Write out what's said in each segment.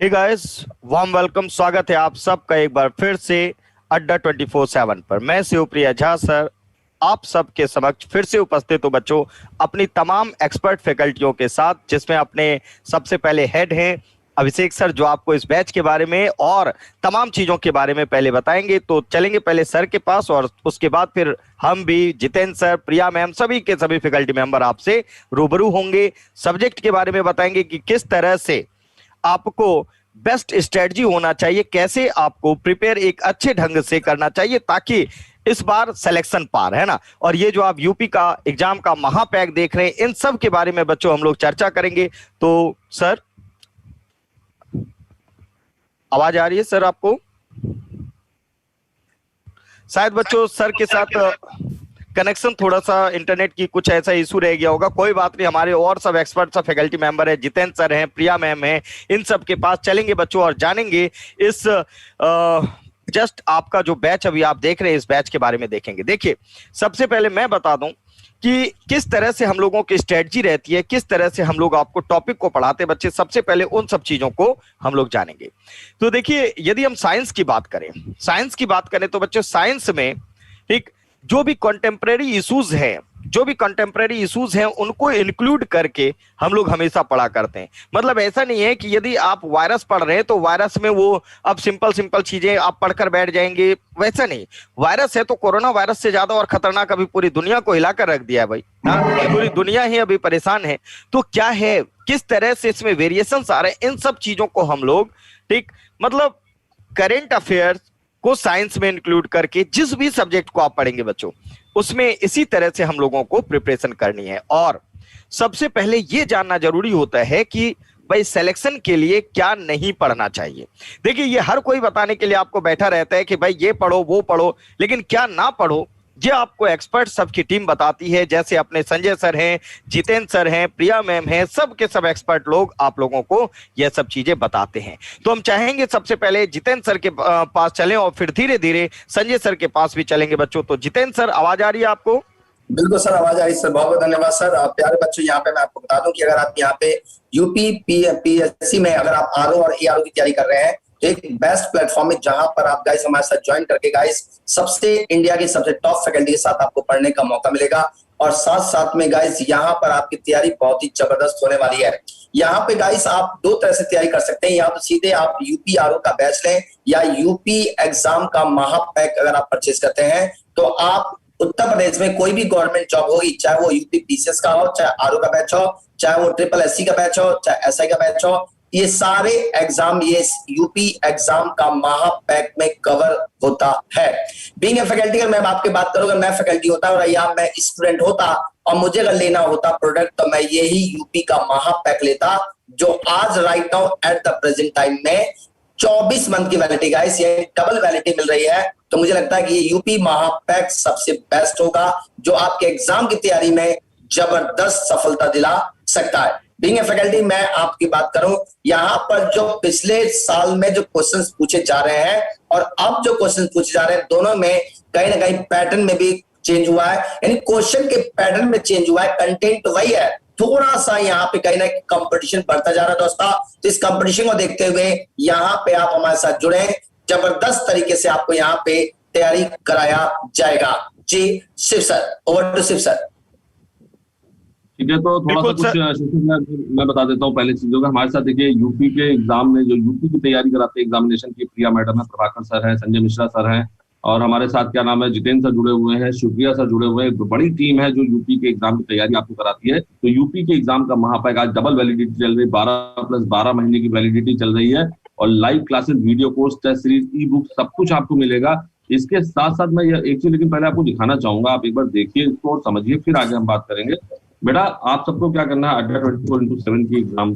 Hey guys, warm welcome. स्वागत है आप सबका एक बार फिर से अड्डा 24/7 पर। मैं शिवप्रिया झा सर आप सबके समक्ष फिर से उपस्थित हूँ बच्चों, अपनी तमाम एक्सपर्ट फैकल्टियों के साथ, जिसमें अपने सबसे पहले हेड हैं अभिषेक सर, जो आपको इस बैच के बारे में और तमाम चीजों के बारे में पहले बताएंगे। तो चलेंगे पहले सर के पास और उसके बाद फिर हम भी, जितेंद्र सर, प्रिया मैम, सभी के सभी फैकल्टी मेंबर आपसे रूबरू होंगे। सब्जेक्ट के बारे में बताएंगे कि किस तरह से आपको बेस्ट स्ट्रेटजी होना चाहिए, कैसे आपको प्रिपेयर एक अच्छे ढंग से करना चाहिए ताकि इस बार सिलेक्शन पार है ना। और ये जो आप यूपी का एग्जाम का महापैक देख रहे हैं, इन सब के बारे में बच्चों हम लोग चर्चा करेंगे। तो सर, आवाज आ रही है सर आपको? शायद बच्चों सर के साथ कनेक्शन थोड़ा सा इंटरनेट की कुछ ऐसा इशू रह गया होगा। कोई बात नहीं, हमारे और सब एक्सपर्ट सब फैकल्टी मेंबर है, जितेंद्र सर हैं, प्रिया मैम हैं, इन सब के पास चलेंगे बच्चों और जानेंगे इस जस्ट आपका जो बैच अभी आप देख रहे हैं, इस बैच के बारे में देखेंगे। देखिए, सबसे पहले मैं बता दूं कि किस तरह से हम लोगों की स्ट्रेटजी रहती है, किस तरह से हम लोग आपको टॉपिक को पढ़ाते बच्चे, सबसे पहले उन सब चीजों को हम लोग जानेंगे। तो देखिए, यदि हम साइंस की बात करें तो बच्चों साइंस में एक जो भी कंटेम्प्रेरी इश्यूज हैं उनको इंक्लूड करके हम लोग हमेशा पढ़ा करते हैं। मतलब ऐसा नहीं है कि यदि आप वायरस पढ़ रहे हैं तो वायरस में वो अब सिंपल चीजें आप पढ़कर बैठ जाएंगे, वैसा नहीं। वायरस है तो कोरोना वायरस से ज्यादा और खतरनाक अभी पूरी दुनिया को हिलाकर रख दिया है भाई। पूरी दुनिया ही अभी परेशान है। तो क्या है, किस तरह से इसमें वेरिएशंस आ रहे हैं, इन सब चीजों को हम लोग, ठीक, मतलब करेंट अफेयर्स को साइंस में इंक्लूड करके जिस भी सब्जेक्ट को आप पढ़ेंगे बच्चों, उसमें इसी तरह से हम लोगों को प्रिपरेशन करनी है। और सबसे पहले यह जानना जरूरी होता है कि भाई सिलेक्शन के लिए क्या नहीं पढ़ना चाहिए। देखिए, ये हर कोई बताने के लिए आपको बैठा रहता है कि भाई ये पढ़ो वो पढ़ो, लेकिन क्या ना पढ़ो ये आपको एक्सपर्ट सबकी टीम बताती है। जैसे अपने संजय सर हैं, जितेंद्र सर हैं, प्रिया मैम हैं, सब के सब एक्सपर्ट लोग आप लोगों को यह सब चीजें बताते हैं। तो हम चाहेंगे सबसे पहले जितेंद्र सर के पास चलें और फिर धीरे धीरे संजय सर के पास भी चलेंगे बच्चों। तो जितेंद्र सर, आवाज आ रही है आपको? बिल्कुल सर, आवाज आ रही है सर। बहुत बहुत धन्यवाद सर। प्यारे बच्चों, यहाँ पे मैं आपको बता दूं कि अगर आप यहाँ पे यूपी पीएससी में अगर आप आरओ और एआरओ की तैयारी कर रहे हैं, एक बेस्ट प्लेटफॉर्म है जहां पर आप गाइस हमारे साथ ज्वाइन करके गाइस सबसे इंडिया की सबसे टॉप फैकल्टी के साथ आपको पढ़ने का मौका मिलेगा। और साथ साथ में गाइस यहाँ पर आपकी तैयारी बहुत ही जबरदस्त होने वाली है। यहाँ पे गाइस आप दो तरह से तैयारी कर सकते हैं, या तो सीधे आप यूपी आरओ का बैच लें, या यूपी एग्जाम का महापैक अगर आप परचेज करते हैं तो आप उत्तर प्रदेश में कोई भी गवर्नमेंट जॉब होगी, चाहे वो यूपी पीसीएस का हो, चाहे आरओ का बैच हो, चाहे वो ट्रिपल एससी का बैच हो, चाहे एसआई का बैच हो, ये सारे एग्जाम ये यूपी एग्जाम का महापैक में कवर होता है। बीइंग ए फैकल्टी, अगर मैं आपकी बात करूं, अगर मैं फैकल्टी होता और या मैं स्टूडेंट होता और मुझे अगर लेना होता प्रोडक्ट, तो मैं यही यूपी का महापैक लेता, जो आज right now at the present time में 24 मंथ की वैलिडिटी गाइस, ये डबल वैलिडिटी मिल रही है। तो मुझे लगता है कि ये यूपी महापैक सबसे बेस्ट होगा, जो आपके एग्जाम की तैयारी में जबरदस्त सफलता दिला सकता है। बीइंग ए फैकल्टी, मैं आपकी बात करूं, यहाँ पर जो पिछले साल में जो क्वेश्चंस पूछे जा रहे हैं और अब जो क्वेश्चंस पूछे जा रहे हैं, दोनों में कहीं ना कहीं पैटर्न में भी चेंज हुआ है। यानी क्वेश्चन के पैटर्न में चेंज हुआ है, कंटेंट तो वही है, थोड़ा सा यहाँ पे कहीं ना कहीं कंपटीशन बढ़ता जा रहा है दोस्तों। तो इस कंपटीशन को देखते हुए यहाँ पे आप हमारे साथ जुड़े, जबरदस्त तरीके से आपको यहाँ पे तैयारी कराया जाएगा। जी Shiv sir, over to Shiv sir. ठीक है, तो थोड़ा सा कुछ मैं बता देता हूँ पहले चीजों का। हमारे साथ देखिए यूपी के एग्जाम में जो यूपी की तैयारी कराते हैं एग्जामिनेशन की, प्रिया मैडम है, प्रभाकर सर है, संजय मिश्रा सर हैं, और हमारे साथ क्या नाम है, जितेंद्र सर जुड़े हुए हैं, शुक्रिया सर जुड़े हुए हैं। बड़ी टीम है जो यूपी के एग्जाम की तैयारी आपको कराती है। तो यूपी के एग्जाम का महापैक आज डबल वैलिडिटी चल रही है, 12+12 महीने की वैलिडिटी चल रही है, और live classes, video course, test series, e book सब कुछ आपको मिलेगा। इसके साथ साथ मैं एक चीज लेकिन पहले आपको दिखाना चाहूंगा, आप एक बार देखिए इसको और समझिए, फिर आगे हम बात करेंगे। बेटा, आप सबको क्या करना है, अड्डा 24x7 की एग्जाम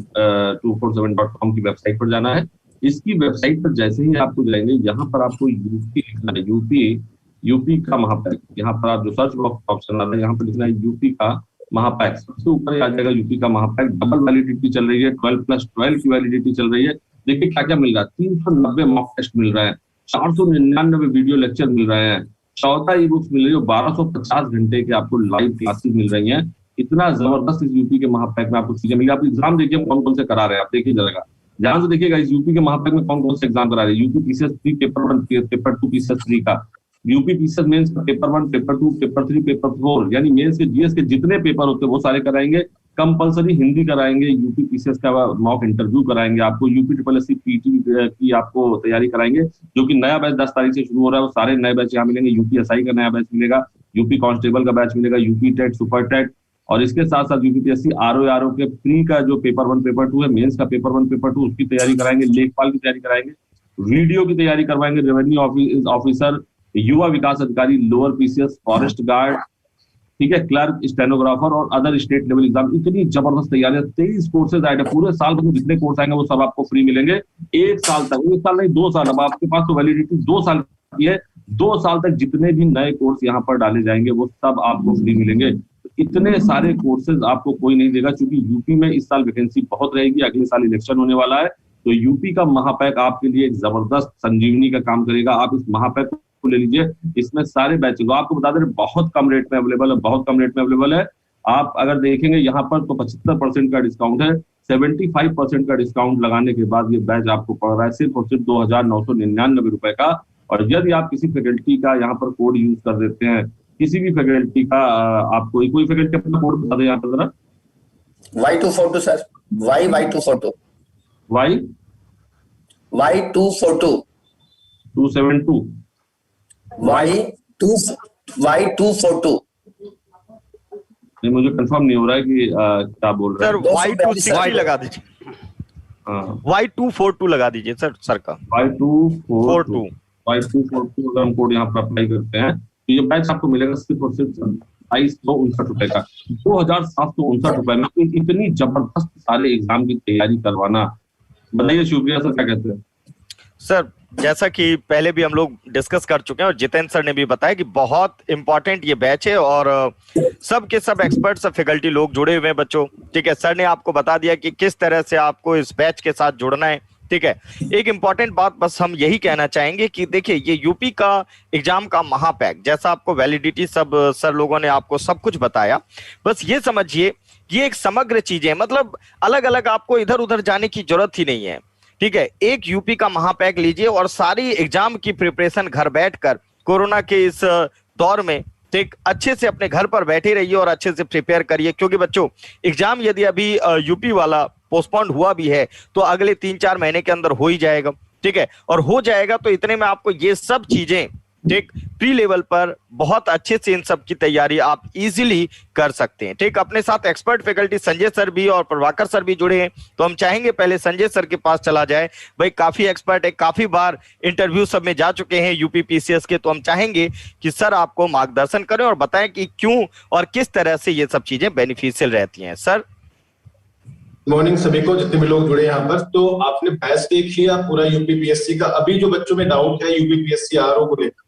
247.com की वेबसाइट पर जाना है। इसकी वेबसाइट पर जैसे ही आपको जाएंगे, यहाँ पर आपको यूपी लिखना है, यूपी का महापैक। यहाँ पर आप जो सर्च बॉक्स ऑप्शन आता है, यहाँ पर लिखना है यूपी का महापैक, सबसे ऊपर आ जाएगा यूपी का महापैक। डबल वैलिडिटी चल रही है, 12+12 की वैलिडिटी चल रही है। देखिए क्या क्या मिल रहा है, 390 मॉक टेस्ट मिल रहे हैं, 499 वीडियो लेक्चर मिल रहे हैं, 14 ई बुक्स मिल रही है, 1250 घंटे के आपको लाइव क्लासेस मिल रही हैं। इतना जबरदस्त इस यूपी के महापैक में आपको चीजें मिली। आप एग्जाम देखिए कौन कौन से करा रहे हैं, आप देखिए जरा। ध्यान से देखिएगा इस यूपी के महापैक में कौन कौन से एग्जाम करा रहे हैं। UP PCS 3 paper 1 paper 2 PCS 3 का, यूपी पीसीएस मेंस का पेपर 1 पेपर 2 पेपर 3 पेपर 4, यानी मेंस के जीएस के जितने पेपर होते हैं वो सारे कराएंगे। कंपलसरी हिंदी कराएंगे, यूपी पीसीएस का मॉक इंटरव्यू कराएंगे आपको, यूपी ट्रिपल एससी पीटी की आपको तैयारी कराएंगे, जो कि नया बैच 10 तारीख से शुरू हो रहा है। वो सारे नए बैच यहाँ मिलेंगे। यूपी एसआई का नया बैच मिलेगा, यूपी कांस्टेबल का बैच मिलेगा, यूपी टेट सुपर टेट, और इसके साथ साथ यूपीपीएससी आरओ के प्री का जो पेपर 1 पेपर 2 है, मेंस का पेपर 1 पेपर 2 उसकी तैयारी कराएंगे, लेखपाल की तैयारी कराएंगे, वीडियो की तैयारी करवाएंगे, रेवेन्यू ऑफिसर, युवा विकास अधिकारी, लोअर पीसीएस, फॉरेस्ट गार्ड, ठीक है, क्लर्क, स्टेनोग्राफर और अदर स्टेट लेवल एग्जाम। इतनी जबरदस्त तैयारियां, 23 कोर्सेज आए हैं। पूरे साल में जितने कोर्स आएंगे वो सब आपको फ्री मिलेंगे 1 साल तक। 1 साल नहीं 2 साल, अब आपके पास तो वैलिडिटी 2 साल की है। 2 साल तक जितने भी नए कोर्स यहाँ पर डाले जाएंगे वो सब आपको फ्री मिलेंगे। इतने सारे कोर्सेज आपको कोई नहीं देगा, क्योंकि यूपी में इस साल वैकेंसी बहुत रहेगी। अगले साल इलेक्शन होने वाला है, तो यूपी का महापैक आपके लिए एक जबरदस्त संजीवनी का काम करेगा। आप इस महापैक को ले लीजिए, इसमें सारे बैच आपको बता दें बहुत कम रेट में अवेलेबल है, बहुत कम रेट में अवेलेबल है। आप अगर देखेंगे यहाँ पर तो 75% का डिस्काउंट है, 75% का डिस्काउंट लगाने के बाद ये बैच आपको पड़ रहा है सिर्फ और सिर्फ 2,999 रुपए का। और यदि आप किसी फैकल्टी का यहाँ पर कोड यूज कर देते हैं, किसी भी फैकल्टी का, आपको कोई फैकल्टी अपना कोड बता दें यहाँ पर जरा। Y242 सर, Y242 272 Y242 नहीं, मुझे कंफर्म नहीं हो रहा है कि क्या बोल रहे हैं सर। Y260 लगा दीजिए, Y242 लगा दीजिए सर का Y242 अगर हम कोड यहाँ पर अप्लाई करते हैं तो ये बैच आपको मिलेगा सिर्फ और सिर्फ 2,259 रुपए का, 2,759 रुपए में। इतनी जबरदस्त सारे एग्जाम की तैयारी करवाना, बताइए शिवप्रिया सर क्या कहते हैं। सर जैसा कि पहले भी हम लोग डिस्कस कर चुके हैं और जितेंद्र सर ने भी बताया कि बहुत इंपॉर्टेंट ये बैच है और सब के सब एक्सपर्ट सब फैकल्टी लोग जुड़े हुए हैं बच्चों, ठीक है। सर ने आपको बता दिया कि किस तरह से आपको इस बैच के साथ जुड़ना है, ठीक है। एक इंपॉर्टेंट बात बस हम यही कहना चाहेंगे कि देखिए ये यूपी का एग्जाम का महापैक, जैसा आपको वैलिडिटी सब सर लोगों ने आपको सब कुछ बताया, बस ये समझिए ये एक समग्र चीज है, मतलब अलग अलग आपको इधर उधर जाने की जरूरत ही नहीं है, ठीक है। एक यूपी का महापैक लीजिए और सारी एग्जाम की प्रिपरेशन घर बैठकर कोरोना के इस दौर में ठीक अच्छे से अपने घर पर बैठे रहिए और अच्छे से प्रिपेयर करिए, क्योंकि बच्चों एग्जाम यदि अभी यूपी वाला पोस्टपोन्ड हुआ भी है तो अगले 3-4 महीने के अंदर हो ही जाएगा, ठीक है। और हो जाएगा तो इतने में आपको ये सब चीजें ठीक प्री लेवल पर बहुत अच्छे से इन सब की तैयारी आप इजीली कर सकते हैं, ठीक। अपने साथ एक्सपर्ट फैकल्टी संजय सर भी और प्रभाकर सर भी जुड़े हैं, तो हम चाहेंगे पहले संजय सर के पास चला जाए। भाई काफी एक्सपर्ट है, काफी बार इंटरव्यू सब में जा चुके हैं यूपी पीसीएस के, तो हम चाहेंगे कि सर आपको मार्गदर्शन करें और बताएं कि क्यों और किस तरह से ये सब चीजें बेनिफिशियल रहती हैं। सर मॉर्निंग सभी को, जितने भी लोग जुड़े यहाँ पर। तो आपने बैच देख लिया पूरा यूपीपीएससी का। अभी जो बच्चों में डाउट है यूपीपीएससी आरओ को लेकर,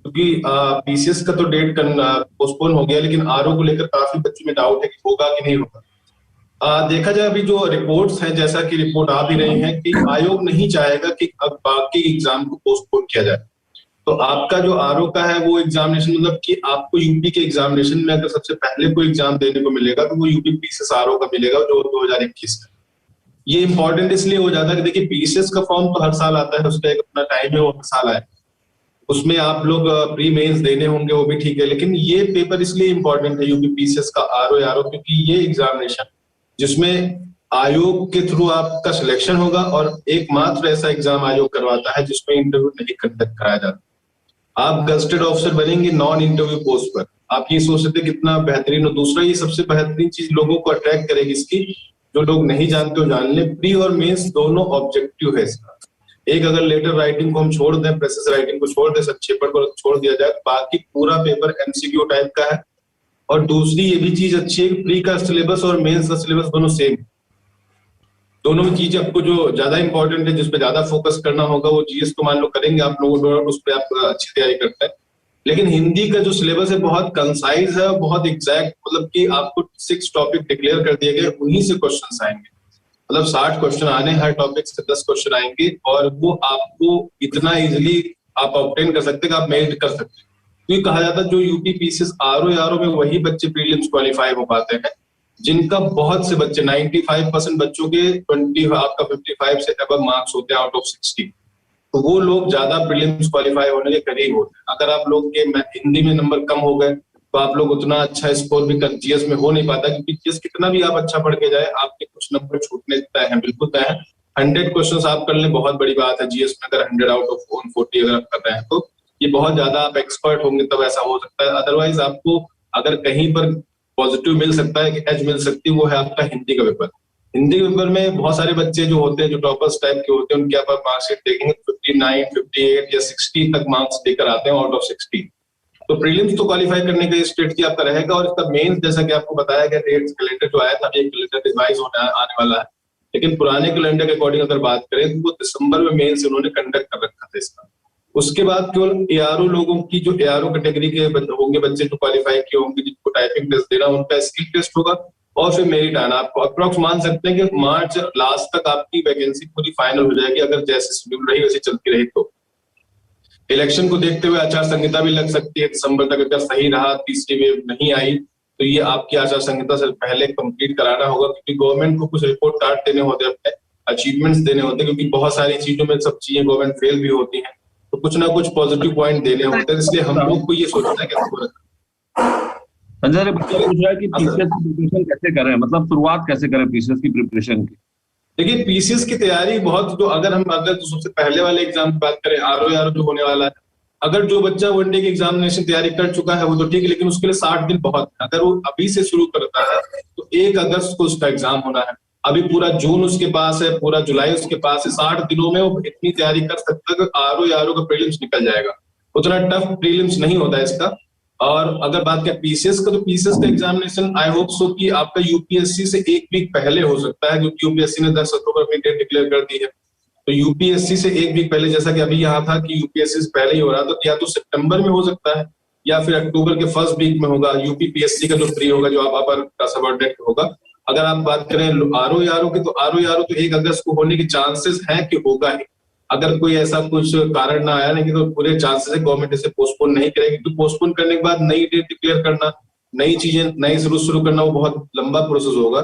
क्योंकि पीसीएस का तो डेट पोस्टपोन हो गया, लेकिन आरओ को लेकर काफी बच्चों में डाउट है कि होगा कि नहीं होगा। देखा जाए अभी जो रिपोर्ट्स हैं, जैसा कि रिपोर्ट आ भी रही है कि आयोग नहीं चाहेगा कि अब बाकी एग्जाम को पोस्टपोन किया जाए। तो आपका जो आरओ का है वो एग्जामिनेशन, मतलब कि आपको यूपी के एग्जामिनेशन में अगर सबसे पहले कोई एग्जाम देने को मिलेगा तो वो यूपी पीसीएस आरओ का मिलेगा जो 2021 का। ये इंपॉर्टेंट इसलिए हो जाता है कि देखिए पीसीएस का फॉर्म तो हर साल आता है, उसका एक अपना टाइम है, वो हर साल आए, उसमें आप लोग प्री मेंस देने होंगे, वो भी ठीक है। लेकिन ये पेपर इसलिए इंपॉर्टेंट है यूपी पीसीएस का आरओ क्योंकि ये एग्जामिनेशन जिसमें आयोग के थ्रू आपका सिलेक्शन होगा और एकमात्र ऐसा एग्जाम आयोग करवाता है जिसमें इंटरव्यू नहीं कंडक्ट कराया जाता। आप गजेटेड ऑफिसर बनेंगे नॉन इंटरव्यू पोस्ट पर। आप ये सोच सकते कितना बेहतरीन। और दूसरा ये सबसे बेहतरीन चीज लोगों को अट्रैक्ट करेगी इसकी, जो लोग नहीं जानते हो जान ले, प्री और मेंस दोनों ऑब्जेक्टिव है इसका। एक अगर लेटर राइटिंग को हम छोड़ दें, प्रेसेस राइटिंग को छोड़ दें, संक्षेपण को छोड़ दिया जाए, बाकी पूरा पेपर एमसीक्यू टाइप का है। और दूसरी ये भी चीज अच्छी है कि प्री का सिलेबस और मेंस का सिलेबस दोनों सेम। दोनों चीज आपको जो ज्यादा इंपॉर्टेंट है, जिसपे ज्यादा फोकस करना होगा, वो जीएस तो मान लो करेंगे आप लोग, उस पर आप अच्छी तैयारी करते हैं। लेकिन हिंदी का जो सिलेबस है बहुत कंसाइज है, बहुत एग्जैक्ट, मतलब कि आपको 6 टॉपिक डिक्लेयर कर दिए गए, उन्हीं से क्वेश्चन आएंगे। मतलब 60 क्वेश्चन आने, हर टॉपिक से 10 क्वेश्चन आएंगे और वो आपको इतना इजिली आप ऑब्टेन कर सकते हैं कि आप मेरिट कर सकते हैं। तो ये कहा जाता है जो यूपी पीसीएस आरओ में वही बच्चे प्रीलिम्स क्वालिफाई हो पाते हैं, जिनका बहुत से बच्चे 95% बच्चों के 20 आपका 55 से अबव मार्क्स होते हैं आउट ऑफ 60, तो वो लोग ज्यादा प्रीलिम्स क्वालिफाई होने के करीब होते हैं। अगर आप लोग के हिंदी में नंबर कम हो गए तो आप लोग उतना अच्छा स्कोर भी जीएस में हो नहीं पाता, क्योंकि जीएस कितना भी आप अच्छा पढ़ के जाए आपके कुछ नंबर छूटने तय है, बिल्कुल तय है। 100 क्वेश्चंस आप कर लें बहुत बड़ी बात है जीएस में, अगर 100 आउट ऑफ 140 अगर आप कर रहे हैं तो ये बहुत ज्यादा आप एक्सपर्ट होंगे तब ऐसा हो सकता है। अदरवाइज आपको अगर कहीं पर पॉजिटिव मिल सकता है, एज मिल सकती है, वो है आपका हिंदी का पेपर। हिंदी के पेपर में बहुत सारे बच्चे जो होते हैं, जो टॉपर्स टाइप के होते हैं, उनके आप मार्क्स देखेंगे 59, 58 या 60 तक मार्क्स लेकर आते हैं आउट ऑफ 60। तो प्रीलिम्स तो क्वालिफाई करने का स्ट्रेटजी आपका रहेगा, और इसका मेंस जैसा कि आपको बताया गया डेट्स कैलेंडर जो आया था, अभी एक कैलेंडर रिवाइज होने आने वाला है, लेकिन पुराने कैलेंडर के अकॉर्डिंग अगर बात करें तो वो दिसंबर में मेंस उन्होंने कंडक्ट कर रखा था इसका। उसके बाद केवल एआरओ लोगों की, जो एआरओ कैटेगरी के होंगे बच्चे जो क्वालिफाई किए होंगे, जिनको टाइपिंग टेस्ट देना, उनका स्किल टेस्ट होगा और फिर मेरिट आना। आपको अप्रॉक्स मान सकते हैं कि मार्च लास्ट तक आपकी वैकेंसी पूरी फाइनल हो जाएगी, अगर जैसे शेड्यूल रही वैसे चलती रही तो। इलेक्शन को देखते हुए आचार संहिता भी लग सकती है दिसंबर तक, अगर सही रहा, तीसरी वेव नहीं आई तो ये आपकी आचार संहिता से पहले कंप्लीट कराना होगा, क्योंकि गवर्नमेंट को कुछ रिपोर्ट कार्ड देने होते हैं, अपने अचीवमेंट्स देने होते हैं, क्योंकि बहुत सारी चीजों में सब चीजें गवर्नमेंट फेल भी होती हैं, तो कुछ ना कुछ पॉजिटिव पॉइंट देने होते हैं। इसलिए हम लोग को ये सोचना है कि संजय बच्चा पूछ रहा है कि पीसीएस की प्रिपरेशन कैसे करें, मतलब शुरुआत कैसे करें पीसीएस की प्रिपरेशन की। देखिए पीसीएस की तैयारी बहुत, जो अगर तो सबसे पहले वाले एग्जाम की बात करें, आरओ जो होने वाला है, अगर जो बच्चा वनडे की एग्जामिनेशन तैयारी कर चुका है वो तो ठीक है, लेकिन उसके लिए 60 दिन बहुत है। अगर वो अभी से शुरू करता है तो 1 अगस्त को उसका एग्जाम होना है, अभी पूरा जून उसके पास है, पूरा जुलाई उसके पास है, 60 दिनों में वो इतनी तैयारी कर सकता है कि आरओ का प्रीलिम्स निकल जाएगा। उतना टफ प्रीलिम्स नहीं होता है इसका। और अगर बात करें पीसीएस का, तो पीसीएस का एग्जामिनेशन आई होप सो कि आपका यूपीएससी से 1 वीक पहले हो सकता है, क्योंकि यूपीएससी ने 10 अक्टूबर अपनी डेट डिक्लेयर कर दी है। तो यूपीएससी से 1 वीक पहले, जैसा कि अभी यहाँ था कि यूपीएससी से पहले ही हो रहा था, या तो सितंबर में हो सकता है या फिर अक्टूबर के फर्स्ट वीक में होगा। यूपीपीएससी का जो प्री होगा, जो आप अपर सबऑर्डिनेट होगा। अगर आप बात करें आरओ की, तो आरओ तो 1 अगस्त को होने के चांसेस हैं कि होगा ही, अगर कोई ऐसा कुछ कारण ना आया, नहीं तो पूरे चांसेस है गवर्नमेंट इसे पोस्टपोन नहीं करेगी। तो पोस्टपोन करने के बाद नई डेट डिक्लेयर करना, नई चीजें नई शुरू करना, वो बहुत लंबा प्रोसेस होगा।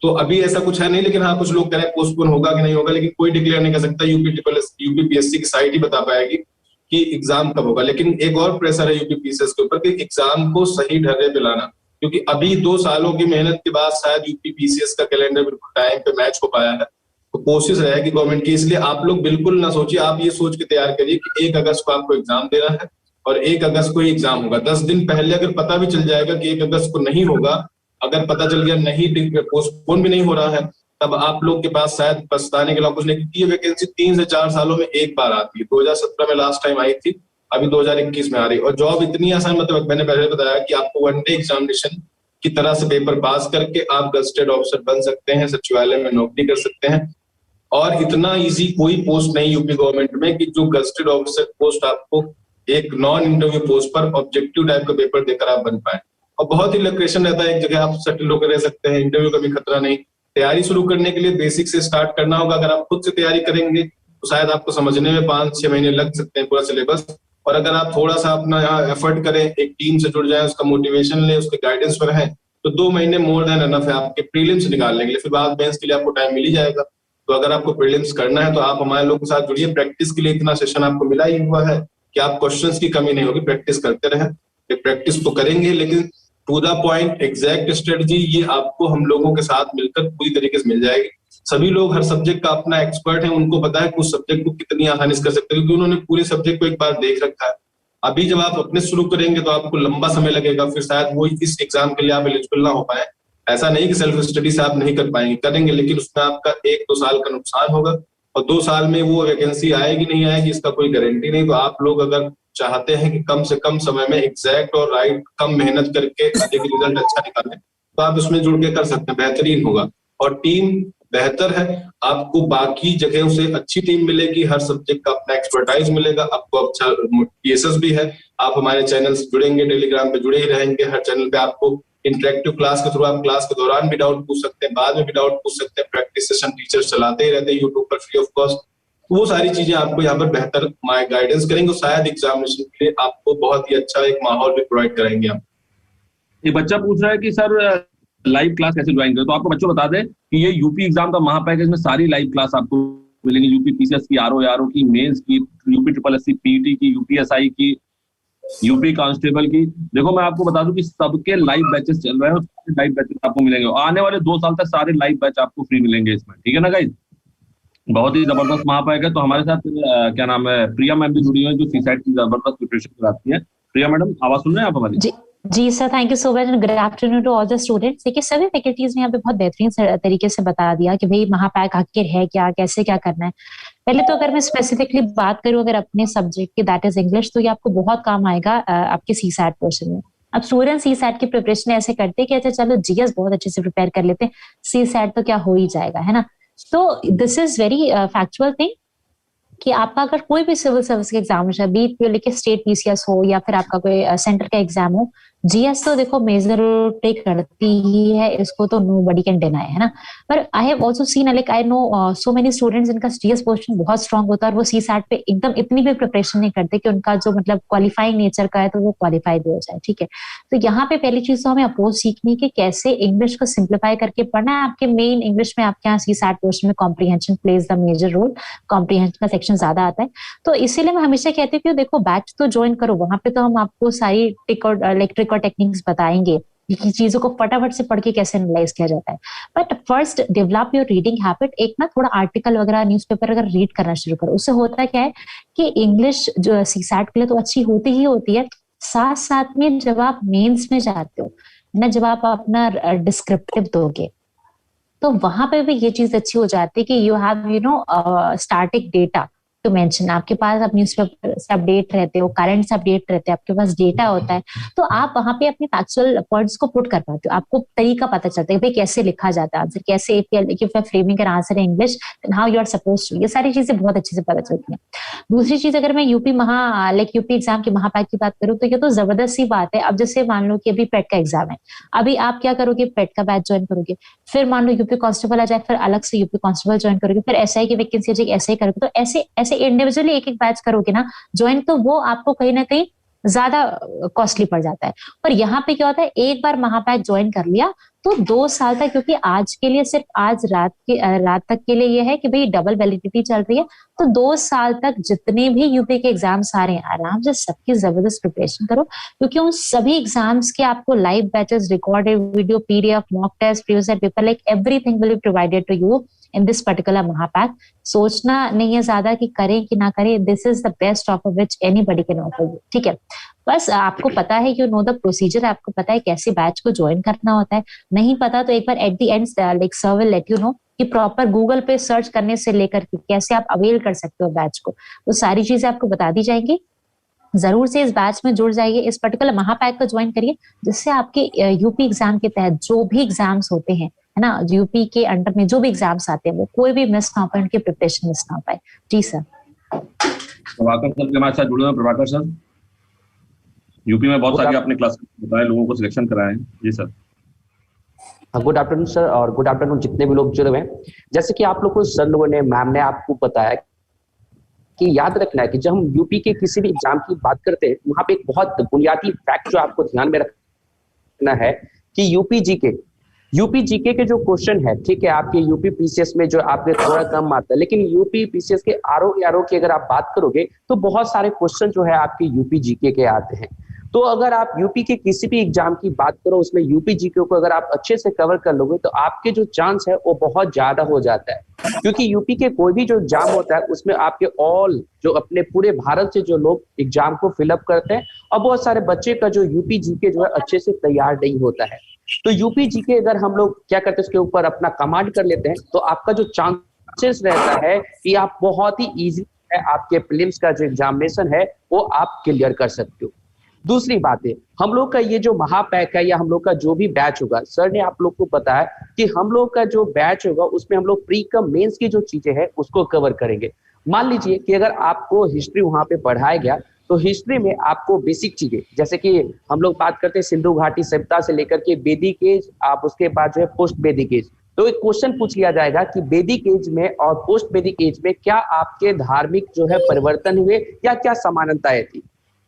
तो अभी ऐसा कुछ है नहीं, लेकिन हाँ कुछ लोग कह रहे हैं पोस्टपोन होगा कि नहीं होगा, लेकिन कोई डिक्लेयर नहीं कर सकता। यूपीपीएससी की साइट ही बता पाएगी कि एग्जाम कब होगा। लेकिन एक और प्रेशर है यूपीपीएससी के ऊपर कि एग्जाम को सही ढर्रे पे लाना, क्योंकि अभी 2 सालों की मेहनत के बाद शायद यूपीपीएससी का कैलेंडर बिल्कुल टाइम पे मैच हो पाया है। तो कोशिश रहेगी गवर्नमेंट की, इसलिए आप लोग बिल्कुल ना सोचिए, आप ये सोच के तैयार करिए कि 1 अगस्त को आपको एग्जाम देना है और 1 अगस्त को ही एग्जाम होगा। 10 दिन पहले अगर पता भी चल जाएगा कि 1 अगस्त को नहीं होगा, अगर पता चल गया नहीं, पोस्टपोन भी नहीं हो रहा है, तब आप लोग के पास शायद पछताने के लिए कुछ नहीं, क्योंकि ये वैकेंसी 3 से 4 सालों में एक बार आती है। 2017 में लास्ट टाइम आई थी, अभी 2021 में आ रही। और जॉब इतनी आसान, मतलब मैंने पहले बताया कि आपको वनडे एग्जामिनेशन की तरह से पेपर पास करके आप गजेटेड ऑफिसर बन सकते हैं, सचिवालय में नौकरी कर सकते हैं। और इतना इजी कोई पोस्ट नहीं यूपी गवर्नमेंट में कि जो गजेटेड ऑफिसर पोस्ट आपको एक नॉन इंटरव्यू पोस्ट पर ऑब्जेक्टिव टाइप का पेपर देकर आप बन पाए। और बहुत ही लोकेशन रहता है, एक जगह आप सेटल होकर रह सकते हैं, इंटरव्यू का भी खतरा नहीं। तैयारी शुरू करने के लिए बेसिक से स्टार्ट करना होगा। अगर आप खुद से तैयारी करेंगे तो शायद आपको समझने में 5-6 महीने लग सकते हैं पूरा सिलेबस। और अगर आप थोड़ा सा अपना यहाँ एफर्ट करें, एक टीम से जुड़ जाए, उसका मोटिवेशन लें, उसके गाइडेंस पर रहें, तो 2 महीने मोर देन एनफ है आपके प्रीलिम्स निकालने के लिए। फिर बाद मेंस के लिए आपको टाइम मिल ही जाएगा। तो अगर आपको प्रीलिम्स करना है तो आप हमारे लोगों के साथ जुड़िए। प्रैक्टिस के लिए इतना सेशन आपको मिला ही हुआ है कि आप क्वेश्चंस की कमी नहीं होगी, प्रैक्टिस करते रहें। प्रैक्टिस तो करेंगे, लेकिन to the point exact strategy ये आपको हम लोगों के साथ मिलकर पूरी तरीके से मिल जाएगी। सभी लोग हर सब्जेक्ट का अपना एक्सपर्ट है, उनको पता है कि उस सब्जेक्ट को कितनी आसानी से कर सकते हैं, क्योंकि उन्होंने पूरे सब्जेक्ट को एक बार देख रखा है। अभी जब आप अपने शुरू करेंगे तो आपको लंबा समय लगेगा, फिर शायद वो इस एग्जाम के लिए आप एलिजिबल ना हो पाए। ऐसा नहीं कि सेल्फ स्टडी से आप नहीं कर पाएंगे, करेंगे, लेकिन उसमें आपका 1-2 साल का नुकसान होगा। और 2 साल में वो वैकेंसी आएगी नहीं आएगी इसका कोई गारंटी नहीं। तो आप लोग अगर चाहते हैं कि कम से कम समय में एग्जैक्ट और राइट, कम मेहनत करके अधिक रिजल्ट अच्छा निकालें, तो आप इसमें जुड़ के कर सकते हैं, बेहतरीन होगा। और टीम बेहतर है, आपको बाकी जगहों से अच्छी टीम मिलेगी, हर सब्जेक्ट का अपना एक्सपर्टाइज मिलेगा, आपको अच्छा पीएसएस भी है। आप हमारे चैनल से जुड़ेंगे, टेलीग्राम पे जुड़े ही रहेंगे। हर चैनल पे आपको इंटरेक्टिव क्लास के थ्रू आप क्लास के दौरान भी डाउट पूछ सकते हैं, बाद में भी डाउट पूछ सकते हैं। प्रैक्टिस सेशन टीचर्स चलाते ही रहते हैं यूट्यूब पर फ्री ऑफ कॉस्ट। वो सारी चीजें आपको यहाँ पर बेहतर गाइडेंस करेंगे और शायद एग्जामिनेशन के लिए आपको बहुत ही अच्छा एक माहौल भी प्रोवाइड करेंगे। हम ये बच्चा पूछ रहा है कि सर लाइव क्लास कैसे ज्वाइन करें। तो आपको बच्चों बता दें कि ये यूपी एग्जाम का महापैक है, इसमें सारी लाइव क्लास आपको मिलेंगी, यूपी पीसीएस की, आरओ की, मेंस की, यूपी ट्रिपल एससी पीटी की, यूपीएसआई की, यूपी कांस्टेबल की। देखो मैं आपको बता दूं कि सबके लाइव बैचेस चल रहे हैं और सारे लाइव बैचेस आपको मिलेंगे। आने वाले 2 साल तक सारे लाइव बैच आपको फ्री मिलेंगे इसमें, ठीक है ना गाइस। बहुत ही जबरदस्त महापैक है। तो हमारे साथ क्या नाम है, प्रिया मैम भी जुड़ी हुई है जो सीसैट की जबरदस्त प्रिपरेशन कराती है। प्रिया मैडम आवाज सुन रहे हैं आप हमारी? जी sir, thank you so much and good afternoon to all the students. देखिए सभी फैकल्टीज ने यहाँ पे बहुत बेहतरीन तरीके से बता दिया कि भाई महापैक आखिर है क्या, कैसे क्या करना है। पहले तो अगर मैं स्पेसिफिकली बात करूं अगर अपने सब्जेक्ट की, दैट इज इंग्लिश, तो ये आपको बहुत काम आएगा आपके सीसैट पोर्शन में। अब स्टूडेंट सीसैट की प्रिपरेशन ऐसे करते हैं कि अच्छा चलो जीएस बहुत अच्छे से प्रिपेयर कर लेते हैं, सीसैट तो क्या हो ही जाएगा, है ना। तो this is very factual thing कि आपका अगर कोई भी सिविल सर्विस का एग्जाम है, बीट लेके स्टेट पीसीएस हो या फिर आपका कोई सेंटर का एग्जाम हो, जीएस तो देखो मेजर टेक करती ही है, इसको तो नो बडी कैन डिनाई, है ना। पर I have also seen like I know so many students जिनका जीएस पोर्शन बहुत स्ट्रांग होता है और वो सीसैट पे एकदम इतनी भी प्रिपरेशन नहीं करते कि उनका जो मतलब क्वालिफाइंग नेचर का है तो वो क्वालिफाई भी हो जाए, ठीक है। तो यहाँ पे पहली चीज तो हमें अप्रोच सीखनी कि कैसे इंग्लिश को सिंप्लीफाई करके पढ़ना है। आपके मेन इंग्लिश में आपके यहाँ सीसैट पोर्शन में comprehension plays the major role, comprehension का सेक्शन ज्यादा आता है। तो इसीलिए मैं हमेशा कहती हूँ कि देखो बैच तो ज्वाइन करो, वहां पे तो हम आपको सारी टिक और इलेक्ट्रिक और टेक्निक्स बताएंगे कि चीजों को फटाफट से पढ़ के कैसे एनालाइज किया जाता है। But first develop your reading habit. एक ना थोड़ा आर्टिकल वगैरह न्यूज़पेपर अगर रीड करना शुरू करो, उससे होता क्या है कि इंग्लिश जो सीसैट के लिए तो अच्छी होती ही होती है, साथ साथ में जब आप मेंस में जाते हो ना, जब आप अपना डिस्क्रिप्टिव दोगे तो वहां पे भी ये चीज अच्छी हो जाती है कि you have you know static data to mention. आपके पास आप न्यूज़पेपर से अपडेट रहते हो, करंट से अपडेट रहते हैं, आपके पास डेटा होता है, तो आप वहां पे अपने फैक्चुअल पॉइंट्स को पुट कर पाते हो। आपको तरीका पता चलता है भाई कैसे लिखा जाता है आंसर, कैसे if framing an answer in English how you are suppose to, ये सारी चीजें बहुत अच्छे से पता चलती हैं। दूसरी चीज अगर मैं यूपी एग्जाम की महापैक की बात करूँ तो ये तो जबरदस्त सी बात है। अब जैसे मान लो कि अभी पेट का एग्जाम है, अभी आप क्या करोगे, पेट का बैच ज्वाइन करोगे, फिर मान लो यूपी कांस्टेबल आ जाए, फिर अलग से यूपी कांस्टेबल ज्वाइन करोगे, फिर एसआई की वैकेंसी आ जाएगी, एसआई करोगे। तो ऐसे इंडिविजुअली एक एक बैच करोगे ना ज्वाइन, तो वो आपको कहीं ना कहीं ज्यादा कॉस्टली पड़ जाता है। और यहाँ पे क्या होता है, एक बार महापैक ज्वाइन कर लिया तो 2 साल तक, क्योंकि आज के लिए सिर्फ आज रात तक के लिए ये है कि भाई डबल वैलिडिटी चल रही है, तो 2 साल तक जितने भी यूपी के एग्जाम्स आ रहे हैं आराम से सबकी जबरदस्त प्रिपरेशन करो, क्योंकि उन सभी एग्जाम्स के आपको live batches, recorded video, PDF, mock test, previous paper, like everything will be provided to you in this particular महापैक। सोचना नहीं है ज्यादा कि करें कि ना करें, this is the best offer which anybody can offer you, ठीक है। बस आपको पता है, यू नो द प्रोसीजर, आपको पता है कैसे बैच को ज्वाइन करना होता है। नहीं पता तो एक बार at the end like sir will let you know कि प्रॉपर गूगल पे सर्च करने से लेकर के कैसे आप अवेल कर सकते हो बैच को, वो सारी चीजें आपको बता दी जाएंगी। जरूर से इस बैच में जुड़ जाइए, इस पर्टिकुलर महापैक को ज्वाइन करिए, जिससे आपके यूपी एग्जाम के तहत जो भी एग्जाम्स होते हैं, है ना, यूपी के अंडर में जो भी एग्जाम्स आते हैं वो कोई भी मिस ना हो पाए, उनकी प्रिपरेशन मिस ना हो पाए। जी सर। प्रभाकर सर के हमारे साथ जुड़े हैं। प्रभाकर सर, यूपी में बहुत सारी आपने क्लास बताए, लोगों को सिलेक्शन कराए। जी सर। गुड आफ्टरनून सर, और गुड आफ्टरनून जितने भी लोग जुड़े हुए हैं। जैसे कि आप लोग को सर लोगों ने, मैम ने आपको बताया कि याद रखना है कि जब हम यूपी के किसी भी एग्जाम की बात करते हैं, वहां पे एक बहुत बुनियादी फैक्ट जो आपको ध्यान में रखना है कि यूपी जीके के जो क्वेश्चन है, ठीक है, आपके यूपी पीसीएस में जो आपके थोड़ा कम आता है, लेकिन यूपी पीसीएस के आरओ की अगर आप बात करोगे तो बहुत सारे क्वेश्चन जो है आपके यूपी जीके के आते हैं। तो अगर आप यूपी के किसी भी एग्जाम की बात करो, उसमें यूपी जीके को अगर आप अच्छे से कवर कर लोगे तो आपके जो चांस है वो बहुत ज्यादा हो जाता है, क्योंकि यूपी के कोई भी जो एग्जाम होता है उसमें आपके ऑल जो अपने पूरे भारत से जो लोग एग्जाम को फिलअप करते हैं, और बहुत सारे बच्चे का जो यूपी जीके जो है अच्छे से तैयार नहीं होता है। तो यूपी जीके अगर हम लोग क्या करते हैं उसके ऊपर अपना कमांड कर लेते हैं, तो आपका जो चांसेस रहता है कि आप बहुत ही इजी है आपके प्रीलिम्स का जो एग्जामिनेशन है वो आप क्लियर कर सकते हो। दूसरी बात है, हम लोग का ये जो महापैक है या हम लोग का जो भी बैच होगा, सर ने आप लोग को बताया कि हम लोग का जो बैच होगा उसमें हम लोग प्री कम मेंस की जो चीजें हैं उसको कवर करेंगे। मान लीजिए कि अगर आपको हिस्ट्री वहां पे पढ़ाया गया तो हिस्ट्री में आपको बेसिक चीजें, जैसे कि हम लोग बात करते हैं सिंधु घाटी सभ्यता से लेकर के वैदिक एज, आप उसके बाद जो है पोस्ट वैदिक एज, तो एक क्वेश्चन पूछ लिया जाएगा कि वैदिक एज में और पोस्ट वैदिक एज में क्या आपके धार्मिक जो है परिवर्तन हुए या क्या समानताएं थी।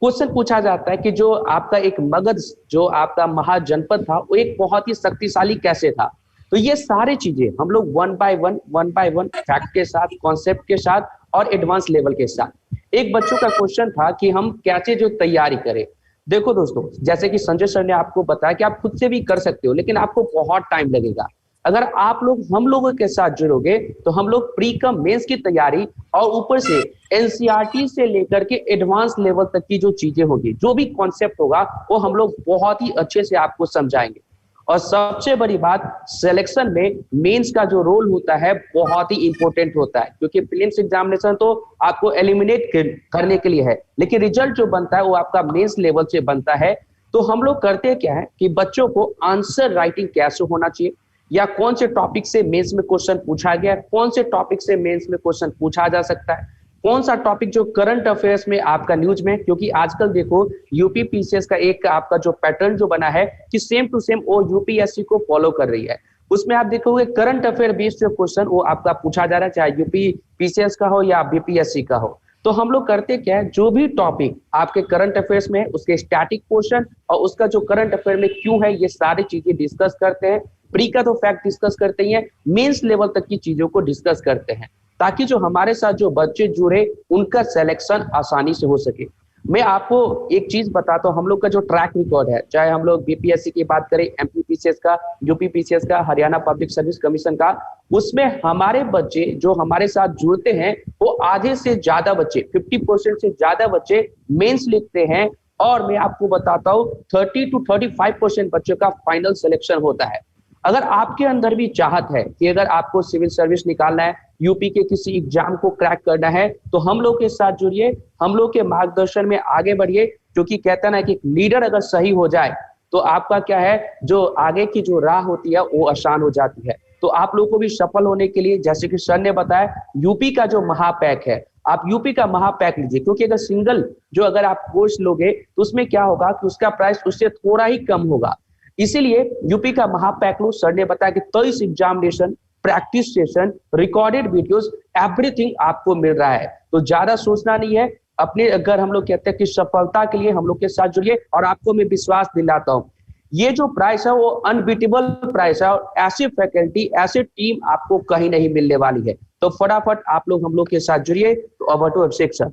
क्वेश्चन पूछा जाता है कि जो आपका एक मगध, जो आपका महाजनपद था, वो एक बहुत ही शक्तिशाली कैसे था। तो ये सारी चीजें हम लोग वन बाय वन फैक्ट के साथ, कॉन्सेप्ट के साथ और एडवांस लेवल के साथ। एक बच्चों का क्वेश्चन था कि हम कैसे जो तैयारी करें। देखो दोस्तों, जैसे कि संजय सर ने आपको बताया कि आप खुद से भी कर सकते हो, लेकिन आपको बहुत टाइम लगेगा। अगर आप लोग हम लोगों के साथ जुड़ोगे तो हम लोग प्री कम मेंस की तैयारी और ऊपर से एनसीईआरटी से लेकर के एडवांस लेवल तक की जो चीजें होगी, जो भी कॉन्सेप्ट होगा, वो हम लोग बहुत ही अच्छे से आपको समझाएंगे। और सबसे बड़ी बात, सिलेक्शन में मेंस का जो रोल होता है बहुत ही इंपॉर्टेंट होता है, क्योंकि प्रीलिम्स एग्जामिनेशन तो आपको एलिमिनेट करने के लिए है, लेकिन रिजल्ट जो बनता है वो आपका मेंस लेवल से बनता है। तो हम लोग करते क्या है कि बच्चों को आंसर राइटिंग कैसे होना चाहिए, या कौन से टॉपिक से मेंस में क्वेश्चन पूछा गया, कौन से टॉपिक से मेंस में क्वेश्चन पूछा जा सकता है, कौन सा टॉपिक जो करंट अफेयर्स में आपका न्यूज में, क्योंकि आजकल देखो यूपी पीसीएस का एक आपका जो पैटर्न जो बना है कि सेम टू सेम वो यूपीएससी को फॉलो कर रही है। उसमें आप देखोगे करंट अफेयर बेस्ड जो क्वेश्चन वो आपका पूछा जा रहा है, चाहे यूपी पीसीएस का हो या बीपीएससी का हो। तो हम लोग करते क्या है, जो भी टॉपिक आपके करंट अफेयर्स में, उसके स्टैटिक पोर्शन और उसका जो करंट अफेयर में क्यों है, ये सारी चीजें डिस्कस करते हैं। प्री का तो फैक्ट डिस्कस करते हैं, मेंस लेवल तक की चीजों को डिस्कस करते हैं, ताकि जो हमारे साथ जो बच्चे जुड़े उनका सिलेक्शन आसानी से हो सके। मैं आपको एक चीज बताता हूँ, हम लोग का जो ट्रैक रिकॉर्ड है, चाहे हम लोग बीपीएससी की बात करें, एमपी पीसीएस का, यूपी पीसीएस का, हरियाणा पब्लिक सर्विस कमीशन का, उसमें हमारे बच्चे जो हमारे साथ जुड़ते हैं वो आधे से ज्यादा बच्चे, 50% से ज्यादा बच्चे मेंस लिखते हैं। और मैं आपको बताता हूँ 30 to 35% बच्चों का फाइनल सिलेक्शन होता है। अगर आपके अंदर भी चाहत है कि अगर आपको सिविल सर्विस निकालना है, यूपी के किसी एग्जाम को क्रैक करना है, तो हम लोग के साथ जुड़िए, हम लोग के मार्गदर्शन में आगे बढ़िए। क्योंकि कहता ना कि लीडर अगर सही हो जाए तो आपका क्या है, जो आगे की जो राह होती है वो आसान हो जाती है। तो आप लोगों को भी सफल होने के लिए, जैसे कि सर ने बताया, यूपी का जो महापैक है, आप यूपी का महापैक लीजिए, क्योंकि अगर सिंगल जो अगर आप कोर्स लोगे तो उसमें क्या होगा कि उसका प्राइस उससे थोड़ा ही कम होगा। इसीलिए यूपी का महापैक लो। सर ने बताया कि 23 examination, practice session, recorded videos, everything आपको मिल रहा है। तो ज्यादा सोचना नहीं है अपने। अगर हम लोग कहते हैं कि सफलता के लिए हम लोग के साथ जुड़िए, और आपको मैं विश्वास दिलाता हूँ ये जो प्राइस है वो अनबीटेबल प्राइस है, और ऐसी फैकल्टी, ऐसी टीम आपको कहीं नहीं मिलने वाली है। तो फटाफट आप लोग हम लोग के साथ जुड़िए। तो ओवर टू अभिषेक सर।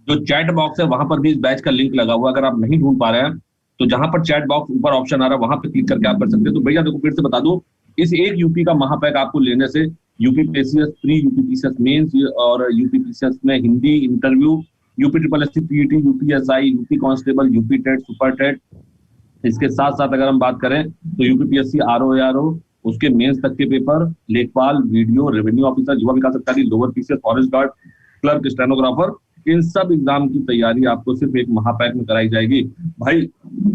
जो चैट बॉक्स है वहां पर भी इस बैच का लिंक लगा हुआ है, अगर आप नहीं ढूंढ पा रहे हैं तो जहां पर चैट बॉक्स ऊपर ऑप्शन आ रहा है वहां पर क्लिक करके आप कर सकते हैं। तो भैया देखो, फिर से बता दूं, इस एक यूपी का महापैक आपको लेने से UP PCS pre, UP PCS mains और यूपी पीसीएस में Hindi interview, UP triple SC PET, UPSI, UP constable, UP TET, super TET, इसके साथ साथ अगर हम बात करें तो यूपी पीएससी आरओ एआरओ, उसके मेंस तक के पेपर, लेखपाल, वीडियो, रेवेन्यू ऑफिसर, युवा विकास अधिकारी, lower PCS, forest guard, clerk, stenographer, इन सब एग्जाम की तैयारी आपको सिर्फ एक महापैक में कराई जाएगी। भाई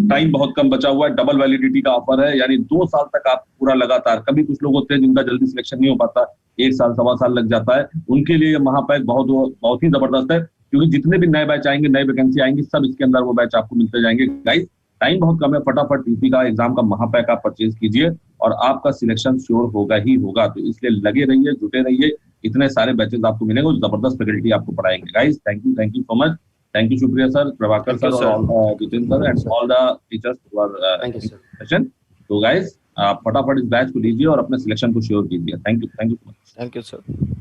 टाइम बहुत कम बचा हुआ है, डबल वैलिडिटी का ऑफर है, यानी 2 साल तक आप पूरा लगातार, कभी कुछ लोग होते हैं जिनका जल्दी सिलेक्शन नहीं हो पाता, 1 साल 1.25 साल लग जाता है, उनके लिए महापैक बहुत ही जबरदस्त है। क्योंकि जितने भी नए बैच आएंगे, नए वैकेंसी आएंगी, सब इसके अंदर वो बैच आपको मिलते जाएंगे। गाइस टाइम बहुत कम है, फटाफट यूपी का एग्जाम का महापैक आप परचेज कीजिए और आपका सिलेक्शन श्योर होगा ही होगा। तो इसलिए लगे रहिए, जुटे रहिए, इतने सारे बैचेस आपको मिलेंगे, जबरदस्त फैकल्टी आपको पढ़ाएंगे। Guys thank you so much, thank you शुक्रिया सर, प्रभाकर सर और Jitendra sir and all the teachers for session. तो गाइस आप फटाफट इस बैच को लीजिए और अपने सिलेक्शन को श्योर कीजिए। Thank you so much. Thank you sir.